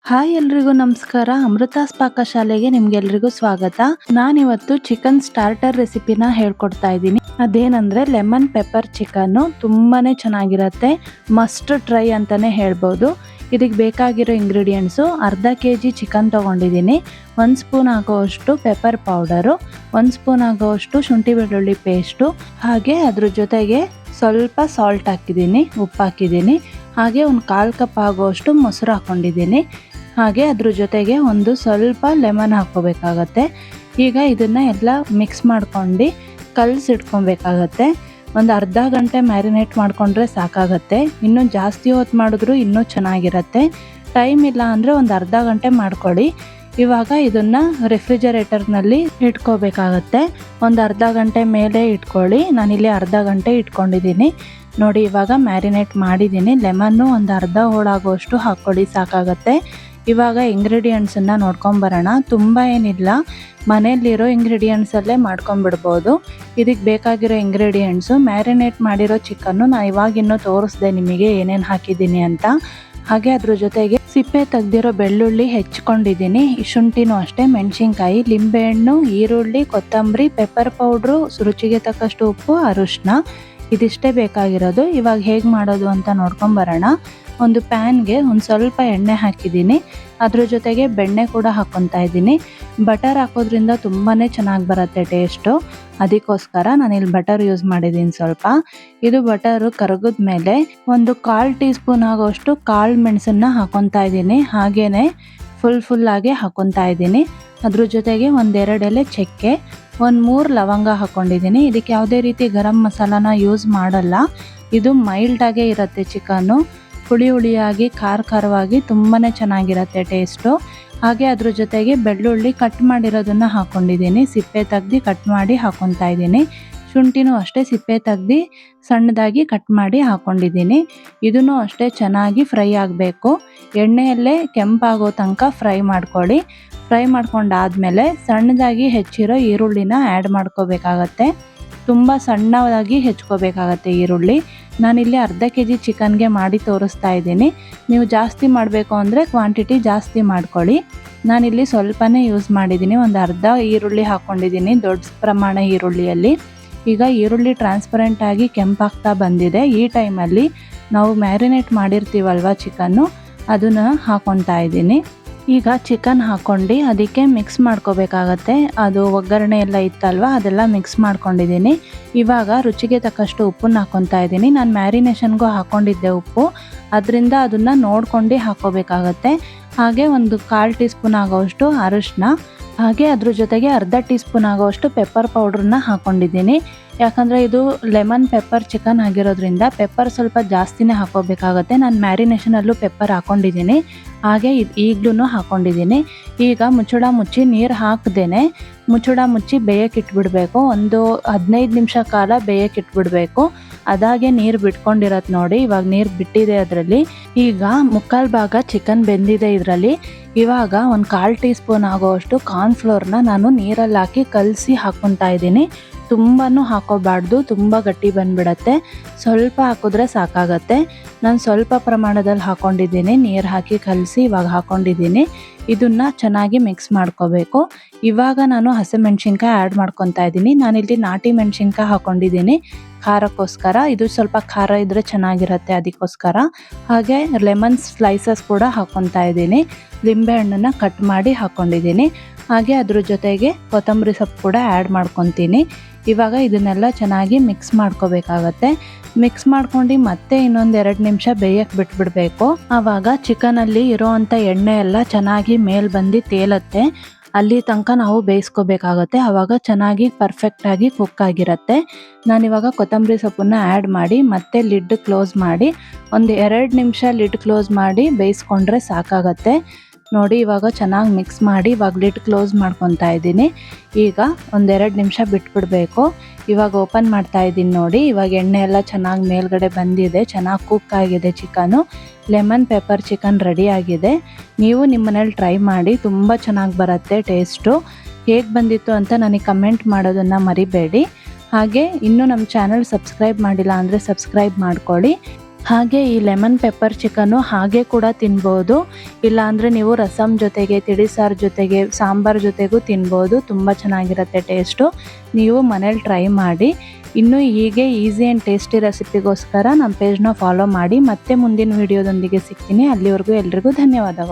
Hi ಎಲ್ರಿಗೂ ನಮಸ್ಕಾರ. ಅಮೃತಾಸ್ ಪಾಕಶಾಲೆಗೆ ನಿಮ್ಗೆಲ್ರಿಗೂ ಸ್ವಾಗತ. ನಾನಿವತ್ತು ಚಿಕನ್ ಸ್ಟಾರ್ಟರ್ ರೆಸಿಪಿನ ಹೇಳ್ಕೊಡ್ತಾ ಇದ್ದೀನಿ. ಅದೇನಂದ್ರೆ ಲೆಮನ್ ಪೆಪ್ಪರ್ ಚಿಕನ್. ತುಂಬಾನೇ ಚೆನ್ನಾಗಿರತ್ತೆ, ಮಸ್ಟ್ ಟ್ರೈ ಅಂತಾನೆ ಹೇಳ್ಬೋದು. ಇದಕ್ಕೆ ಬೇಕಾಗಿರೋ ಇಂಗ್ರೀಡಿಯೆಂಟ್ಸು: ಅರ್ಧ ಕೆಜಿ ಚಿಕನ್ ತಗೊಂಡಿದ್ದೀನಿ, 1 ಸ್ಪೂನ್ ಆಗೋವಷ್ಟು ಪೆಪ್ಪರ್ ಪೌಡರು, 1 ಸ್ಪೂನ್ ಆಗೋವಷ್ಟು ಶುಂಠಿ ಬೆಳ್ಳುಳ್ಳಿ ಪೇಸ್ಟು, ಹಾಗೆ ಅದ್ರ ಜೊತೆಗೆ ಸ್ವಲ್ಪ ಸಾಲ್ಟ್ ಹಾಕಿದ್ದೀನಿ, ಉಪ್ಪು ಹಾಕಿದ್ದೀನಿ, ಹಾಗೆ ಒಂದು 1/4 ಕಪ್ ಆಗೋವಷ್ಟು ಮೊಸರು ಹಾಕೊಂಡಿದ್ದೀನಿ, ಹಾಗೆ ಅದ್ರ ಜೊತೆಗೆ ಒಂದು ಸ್ವಲ್ಪ ಲೆಮನ್ ಹಾಕ್ಕೋಬೇಕಾಗತ್ತೆ. ಈಗ ಇದನ್ನ ಎಲ್ಲ ಮಿಕ್ಸ್ ಮಾಡ್ಕೊಂಡು ಕಲಸಿಟ್ಕೊಬೇಕಾಗತ್ತೆ. ಒಂದು ಅರ್ಧ ಗಂಟೆ ಮ್ಯಾರಿನೇಟ್ ಮಾಡಿಕೊಂಡ್ರೆ ಸಾಕಾಗತ್ತೆ. ಇನ್ನೂ ಜಾಸ್ತಿ ಹೊತ್ತು ಮಾಡಿದ್ರು ಇನ್ನೂ ಚೆನ್ನಾಗಿರತ್ತೆ. ಟೈಮ್ ಇಲ್ಲ ಅಂದರೆ ಒಂದು ಅರ್ಧ ಗಂಟೆ ಮಾಡ್ಕೊಳ್ಳಿ. ಇವಾಗ ಇದನ್ನು ರೆಫ್ರಿಜರೇಟರ್ನಲ್ಲಿ ಇಟ್ಕೋಬೇಕಾಗತ್ತೆ. ಒಂದು ಅರ್ಧ ಗಂಟೆ ಮೇಲೆ ಇಟ್ಕೊಳ್ಳಿ. ನಾನಿಲ್ಲಿ ಅರ್ಧ ಗಂಟೆ ಇಟ್ಕೊಂಡಿದ್ದೀನಿ. ನೋಡಿ, ಇವಾಗ ಮ್ಯಾರಿನೇಟ್ ಮಾಡಿದ್ದೀನಿ. ಲೆಮನ್ನು ಒಂದು ಅರ್ಧ ಹೋಳಾಗುವಷ್ಟು ಹಾಕ್ಕೊಳ್ಳಿ, ಸಾಕಾಗತ್ತೆ. ಇವಾಗ ಇಂಗ್ರೀಡಿಯೆಂಟ್ಸನ್ನು ನೋಡ್ಕೊಂಬರೋಣ. ತುಂಬ ಏನಿಲ್ಲ, ಮನೆಯಲ್ಲಿರೋ ಇಂಗ್ರೀಡಿಯೆಂಟ್ಸಲ್ಲೇ ಮಾಡ್ಕೊಂಬಿಡ್ಬೋದು. ಇದಕ್ಕೆ ಬೇಕಾಗಿರೋ ಇಂಗ್ರೀಡಿಯೆಂಟ್ಸು: ಮ್ಯಾರಿನೇಟ್ ಮಾಡಿರೋ ಚಿಕನ್ನು ನಾನು ಇವಾಗಿನ್ನೂ ತೋರಿಸ್ದೆ ನಿಮಗೆ ಏನೇನು ಹಾಕಿದ್ದೀನಿ ಅಂತ. ಹಾಗೆ ಅದ್ರ ಜೊತೆಗೆ ಸಿಪ್ಪೆ ತೆಗ್ದಿರೋ ಬೆಳ್ಳುಳ್ಳಿ ಹೆಚ್ಕೊಂಡಿದ್ದೀನಿ, ಶುಂಠಿನೂ ಅಷ್ಟೇ, ಮೆಣಸಿನ್ಕಾಯಿ, ಲಿಂಬೆಹಣ್ಣು, ಈರುಳ್ಳಿ, ಕೊತ್ತಂಬರಿ, ಪೆಪ್ಪರ್ ಪೌಡ್ರು, ರುಚಿಗೆ ತಕ್ಕಷ್ಟು ಉಪ್ಪು, ಅರಿಶಿನ. ಇದಿಷ್ಟೇ ಬೇಕಾಗಿರೋದು. ಇವಾಗ ಹೇಗೆ ಮಾಡೋದು ಅಂತ ನೋಡ್ಕೊಂಬರೋಣ. ಒಂದು ಪ್ಯಾನ್ಗೆ ಒಂದು ಸ್ವಲ್ಪ ಎಣ್ಣೆ ಹಾಕಿದ್ದೀನಿ, ಅದ್ರ ಜೊತೆಗೆ ಬೆಣ್ಣೆ ಕೂಡ ಹಾಕ್ಕೊತಾ ಇದ್ದೀನಿ. ಬಟರ್ ಹಾಕೋದ್ರಿಂದ ತುಂಬಾ ಚೆನ್ನಾಗಿ ಬರುತ್ತೆ ಟೇಸ್ಟು, ಅದಕ್ಕೋಸ್ಕರ ನಾನಿಲ್ಲಿ ಬಟರ್ ಯೂಸ್ ಮಾಡಿದ್ದೀನಿ ಸ್ವಲ್ಪ. ಇದು ಬಟರು ಕರಗಿದ ಮೇಲೆ ಒಂದು 1/4 ಟೀ ಸ್ಪೂನ್ ಆಗೋಷ್ಟು ಕಾಳು ಮೆಣಸನ್ನು ಹಾಕ್ಕೊತಾ ಇದ್ದೀನಿ, ಹಾಗೇ ಫುಲ್ಲಾಗಿ ಹಾಕ್ಕೊತಾ ಇದ್ದೀನಿ. ಅದ್ರ ಜೊತೆಗೆ 1-2 ಎಲೆ ಚಕ್ಕೆ, 1-3 ಲವಂಗ ಹಾಕ್ಕೊಂಡಿದ್ದೀನಿ. ಇದಕ್ಕೆ ಯಾವುದೇ ರೀತಿ ಗರಂ ಮಸಾಲಾನ ಯೂಸ್ ಮಾಡಲ್ಲ. ಇದು ಮೈಲ್ಡಾಗೇ ಇರುತ್ತೆ ಚಿಕನ್ನು, ಹುಳಿಯಾಗಿ ಖಾರವಾಗಿ ತುಂಬಾ ಚೆನ್ನಾಗಿರುತ್ತೆ ಟೇಸ್ಟು. ಹಾಗೆ ಅದ್ರ ಜೊತೆಗೆ ಬೆಳ್ಳುಳ್ಳಿ ಕಟ್ ಮಾಡಿರೋದನ್ನು ಹಾಕ್ಕೊಂಡಿದ್ದೀನಿ, ಸಿಪ್ಪೆ ತೆಗ್ದು ಕಟ್ ಮಾಡಿ ಹಾಕ್ಕೊತಾ ಇದ್ದೀನಿ. ಶುಂಠಿನೂ ಅಷ್ಟೇ ಸಿಪ್ಪೆ ತೆಗ್ದು ಸಣ್ಣದಾಗಿ ಕಟ್ ಮಾಡಿ ಹಾಕ್ಕೊಂಡಿದ್ದೀನಿ. ಇದನ್ನು ಅಷ್ಟೇ ಚೆನ್ನಾಗಿ ಫ್ರೈ ಆಗಬೇಕು. ಎಣ್ಣೆಯಲ್ಲೇ ಕೆಂಪಾಗೋ ತನಕ ಫ್ರೈ ಮಾಡ್ಕೊಳ್ಳಿ. ಫ್ರೈ ಮಾಡ್ಕೊಂಡಾದ್ಮೇಲೆ ಸಣ್ಣದಾಗಿ ಹೆಚ್ಚಿರೋ ಈರುಳ್ಳಿನ ಆ್ಯಡ್ ಮಾಡ್ಕೋಬೇಕಾಗತ್ತೆ. ತುಂಬ ಸಣ್ಣದಾಗಿ ಹೆಚ್ಕೋಬೇಕಾಗತ್ತೆ ಈರುಳ್ಳಿ. ನಾನಿಲ್ಲಿ ಅರ್ಧ ಕೆಜಿ ಚಿಕನ್ಗೆ ಮಾಡಿ ತೋರಿಸ್ತಾ ಇದ್ದೀನಿ. ನೀವು ಜಾಸ್ತಿ ಮಾಡಬೇಕು ಅಂದರೆ ಕ್ವಾಂಟಿಟಿ ಜಾಸ್ತಿ ಮಾಡ್ಕೊಳ್ಳಿ. ನಾನಿಲ್ಲಿ ಸ್ವಲ್ಪನೇ ಯೂಸ್ ಮಾಡಿದ್ದೀನಿ, ಒಂದು ಅರ್ಧ ಈರುಳ್ಳಿ ಹಾಕ್ಕೊಂಡಿದ್ದೀನಿ, ದೊಡ್ಡ ಪ್ರಮಾಣ ಈರುಳ್ಳಿಯಲ್ಲಿ. ಈಗ ಈರುಳ್ಳಿ ಟ್ರಾನ್ಸ್ಪರೆಂಟಾಗಿ ಕೆಂಪಾಗ್ತಾ ಬಂದಿದೆ. ಈ ಟೈಮಲ್ಲಿ ನಾವು ಮ್ಯಾರಿನೇಟ್ ಮಾಡಿರ್ತೀವಲ್ವ ಚಿಕನ್ನು, ಅದನ್ನು ಹಾಕ್ಕೊತಾ ಇದ್ದೀನಿ. ಈಗ ಚಿಕನ್ ಹಾಕ್ಕೊಂಡು ಅದಕ್ಕೆ ಮಿಕ್ಸ್ ಮಾಡ್ಕೋಬೇಕಾಗತ್ತೆ. ಅದು ಒಗ್ಗರಣೆ ಎಲ್ಲ ಇತ್ತಲ್ವ, ಅದೆಲ್ಲ ಮಿಕ್ಸ್ ಮಾಡ್ಕೊಂಡಿದ್ದೀನಿ. ಇವಾಗ ರುಚಿಗೆ ತಕ್ಕಷ್ಟು ಉಪ್ಪನ್ನು ಹಾಕ್ಕೊತಾ ಇದ್ದೀನಿ. ನಾನು ಮ್ಯಾರಿನೇಷನ್ಗೂ ಹಾಕ್ಕೊಂಡಿದ್ದೆ ಉಪ್ಪು, ಅದರಿಂದ ಅದನ್ನು ನೋಡ್ಕೊಂಡು ಹಾಕ್ಕೋಬೇಕಾಗತ್ತೆ. ಹಾಗೆ ಒಂದು 1/4 ಟೀ ಸ್ಪೂನ್ ಆಗೋವಷ್ಟು ಅರಿಶಿನ, ಹಾಗೆ ಅದ್ರ ಜೊತೆಗೆ ಅರ್ಧ ಟೀ ಸ್ಪೂನ್ ಆಗೋವಷ್ಟು ಪೆಪ್ಪರ್ ಪೌಡ್ರನ್ನ ಹಾಕ್ಕೊಂಡಿದ್ದೀನಿ. ಯಾಕಂದರೆ ಇದು ಲೆಮನ್ ಪೆಪ್ಪರ್ ಚಿಕನ್ ಆಗಿರೋದ್ರಿಂದ ಪೆಪ್ಪರ್ ಸ್ವಲ್ಪ ಜಾಸ್ತಿನೇ ಹಾಕ್ಕೋಬೇಕಾಗತ್ತೆ. ನಾನು ಮ್ಯಾರಿನೇಷನಲ್ಲೂ ಪೆಪ್ಪರ್ ಹಾಕ್ಕೊಂಡಿದ್ದೀನಿ, ಹಾಗೆ ಈಗಲೂ ಹಾಕ್ಕೊಂಡಿದ್ದೀನಿ. ಈಗ ಮುಚ್ಚಳ ಮುಚ್ಚಿ ನೀರು ಹಾಕ್ದೇನೆ ಮುಚ್ಚಳ ಮುಚ್ಚಿ ಬೇಯಕ್ಕೆ ಇಟ್ಬಿಡಬೇಕು. ಒಂದು 15 ನಿಮಿಷ ಕಾಲ ಬೇಯಕ್ಕೆ ಇಟ್ಬಿಡಬೇಕು. ಅದಾಗೆ ನೀರು ಬಿಟ್ಕೊಂಡಿರತ್ತೆ ನೋಡಿ. ಇವಾಗ ನೀರು ಬಿಟ್ಟಿದೆ ಅದರಲ್ಲಿ. ಈಗ 3/4 ಭಾಗ ಚಿಕನ್ ಬೆಂದಿದೆ ಇದರಲ್ಲಿ. ಇವಾಗ ಒಂದು 1/4 ಟೀ ಸ್ಪೂನ್ ಆಗೋವಷ್ಟು ಕಾರ್ನ್ಫ್ಲೋರ್ನ ನಾನು ನೀರಲ್ಲಿ ಹಾಕಿ ಕಲಸಿ ಹಾಕ್ಕೊತಾ ಇದ್ದೀನಿ. ತುಂಬಾ ಹಾಕೋಬಾರ್ದು, ತುಂಬ ಗಟ್ಟಿ ಬಂದುಬಿಡತ್ತೆ. ಸ್ವಲ್ಪ ಹಾಕಿದ್ರೆ ಸಾಕಾಗತ್ತೆ. ನಾನು ಸ್ವಲ್ಪ ಪ್ರಮಾಣದಲ್ಲಿ ಹಾಕ್ಕೊಂಡಿದ್ದೀನಿ, ನೀರು ಹಾಕಿ ಕಲಸಿ ಇವಾಗ ಹಾಕ್ಕೊಂಡಿದ್ದೀನಿ. ಇದನ್ನು ಚೆನ್ನಾಗಿ ಮಿಕ್ಸ್ ಮಾಡ್ಕೋಬೇಕು. ಇವಾಗ ನಾನು ಹಸಿಮೆಣ್ಸಿನ್ಕಾಯಿ ಆ್ಯಡ್ ಮಾಡ್ಕೊತಾ ಇದ್ದೀನಿ. ನಾನಿಲ್ಲಿ ನಾಟಿ ಮೆಣಸಿನ್ಕಾಯಿ ಹಾಕ್ಕೊಂಡಿದ್ದೀನಿ ಖಾರಕ್ಕೋಸ್ಕರ. ಇದು ಸ್ವಲ್ಪ ಖಾರ ಇದ್ದರೆ ಚೆನ್ನಾಗಿರುತ್ತೆ, ಅದಕ್ಕೋಸ್ಕರ. ಹಾಗೆ ಲೆಮನ್ ಸ್ಲೈಸಸ್ ಕೂಡ ಹಾಕ್ಕೊತಾ ಇದ್ದೀನಿ. ಲಿಂಬೆಹಣ್ಣನ್ನು ಕಟ್ ಮಾಡಿ ಹಾಕ್ಕೊಂಡಿದ್ದೀನಿ. ಹಾಗೆ ಅದ್ರ ಜೊತೆಗೆ ಕೊತ್ತಂಬರಿ ಸೊಪ್ಪು ಕೂಡ ಆ್ಯಡ್ ಮಾಡ್ಕೊತೀನಿ. ಇವಾಗ ಇದನ್ನೆಲ್ಲ ಚೆನ್ನಾಗಿ ಮಿಕ್ಸ್ ಮಾಡ್ಕೋಬೇಕಾಗತ್ತೆ. ಮಿಕ್ಸ್ ಮಾಡ್ಕೊಂಡು ಮತ್ತೆ ಇನ್ನೊಂದು 2 ನಿಮಿಷ ಬೇಯಕ್ಕೆ ಬಿಟ್ಬಿಡಬೇಕು. ಆವಾಗ ಚಿಕನಲ್ಲಿ ಇರೋವಂಥ ಎಣ್ಣೆ ಎಲ್ಲ ಚೆನ್ನಾಗಿ ಮೇಲೆ ಬಂದು ತೇಲತ್ತೆ. ಅಲ್ಲಿ ತನಕ ನಾವು ಬೇಯಿಸ್ಕೋಬೇಕಾಗತ್ತೆ. ಆವಾಗ ಚೆನ್ನಾಗಿ ಪರ್ಫೆಕ್ಟಾಗಿ ಕುಕ್ ಆಗಿರುತ್ತೆ. ನಾನಿವಾಗ ಕೊತ್ತಂಬರಿ ಸೊಪ್ಪನ್ನು ಆ್ಯಡ್ ಮಾಡಿ ಮತ್ತೆ ಲಿಡ್ ಕ್ಲೋಸ್ ಮಾಡಿ ಒಂದು 2 ನಿಮಿಷ ಲಿಡ್ ಕ್ಲೋಸ್ ಮಾಡಿ ಬೇಯಿಸ್ಕೊಂಡ್ರೆ ಸಾಕಾಗತ್ತೆ. ನೋಡಿ, ಇವಾಗ ಚೆನ್ನಾಗಿ ಮಿಕ್ಸ್ ಮಾಡಿ ಇವಾಗ ಲಿಡ್ ಕ್ಲೋಸ್ ಮಾಡ್ಕೊತಾ ಇದ್ದೀನಿ. ಈಗ 1-2 ನಿಮಿಷ ಬಿಟ್ಬಿಡಬೇಕು. ಇವಾಗ ಓಪನ್ ಮಾಡ್ತಾ ಇದ್ದೀನಿ ನೋಡಿ. ಇವಾಗ ಎಣ್ಣೆ ಎಲ್ಲ ಚೆನ್ನಾಗಿ ಮೇಲ್ಗಡೆ ಬಂದಿದೆ, ಚೆನ್ನಾಗಿ ಕುಕ್ ಆಗಿದೆ chicken. Lemon pepper chicken ready ಆಗಿದೆ. ನೀವು ನಿಮ್ಮ ಮನೇಲಿ ಟ್ರೈ ಮಾಡಿ, ತುಂಬ ಚೆನ್ನಾಗಿ ಬರುತ್ತೆ ಟೇಸ್ಟು. ಹೇಗೆ ಬಂದಿತ್ತು ಅಂತ ನನಗೆ ಕಮೆಂಟ್ ಮಾಡೋದನ್ನು ಮರಿಬೇಡಿ. ಹಾಗೆ ಇನ್ನೂ ನಮ್ಮ ಚಾನಲ್ ಸಬ್ಸ್ಕ್ರೈಬ್ ಮಾಡಿಲ್ಲ ಅಂದರೆ ಸಬ್ಸ್ಕ್ರೈಬ್ ಮಾಡ್ಕೊಳ್ಳಿ. ಹಾಗೆ ಈ ಲೆಮನ್ ಪೆಪ್ಪರ್ ಚಿಕನ್ನು ಹಾಗೆ ಕೂಡ ತಿನ್ಬೋದು, ಇಲ್ಲಾಂದರೆ ನೀವು ರಸಮ್ ಜೊತೆಗೆ, ತಿಳಿಸಾರು ಜೊತೆಗೆ, ಸಾಂಬಾರ್ ಜೊತೆಗೂ ತಿನ್ಬೋದು. ತುಂಬ ಚೆನ್ನಾಗಿರುತ್ತೆ ಟೇಸ್ಟು. ನೀವು ಮನೇಲಿ ಟ್ರೈ ಮಾಡಿ. ಇನ್ನು ಹೀಗೆ ಈಸಿ ಆ್ಯಂಡ್ ಟೇಸ್ಟಿ ರೆಸಿಪಿಗೋಸ್ಕರ ನಮ್ಮ ಪೇಜ್ನ ಫಾಲೋ ಮಾಡಿ. ಮತ್ತೆ ಮುಂದಿನ ವಿಡಿಯೋದೊಂದಿಗೆ ಸಿಗ್ತೀನಿ. ಅಲ್ಲಿವರೆಗೂ ಎಲ್ರಿಗೂ ಧನ್ಯವಾದಗಳು.